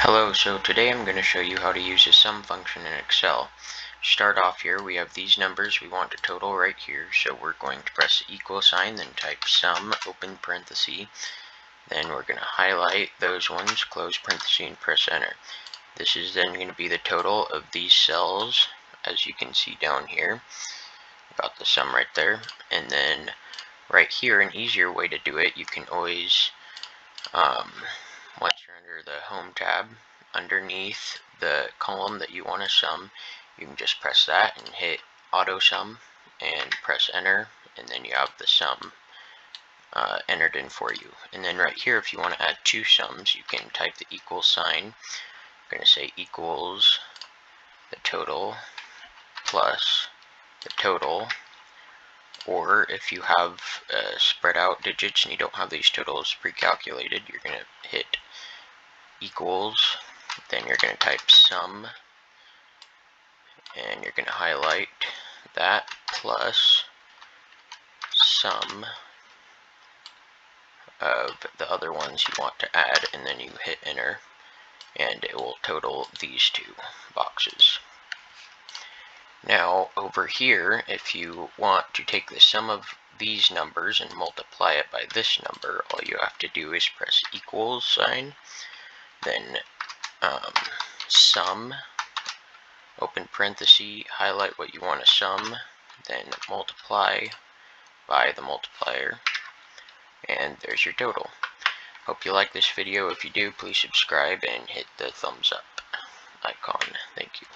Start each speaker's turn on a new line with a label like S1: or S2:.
S1: Hello, so today I'm going to show you how to use a sum function in Excel. Start off here, we have these numbers we want to total right here, so we're going to press the equal sign, then type sum, open parenthesis, then we're going to highlight those ones, close parenthesis, and press enter. This is then going to be the total of these cells, as you can see down here. Got the sum right there, and then right here, an easier way to do it, you can always once you're under the Home tab, underneath the column that you want to sum, you can just press that and hit Auto Sum and press Enter, and then you have the sum entered in for you. And then right here, if you want to add two sums, you can type the equal sign. You're going to say equals the total plus the total. Or if you have spread out digits and you don't have these totals pre-calculated, you're going to hit equals, then you're going to type sum, and you're going to highlight that plus sum of the other ones you want to add, and then you hit enter, and it will total these two boxes. Now over here, if you want to take the sum of these numbers and multiply it by this number, all you have to do is press equals sign, then sum, open parenthesis, highlight what you want to sum, then multiply by the multiplier, and there's your total. Hope you like this video. If you do, please subscribe and hit the thumbs up icon. Thank you.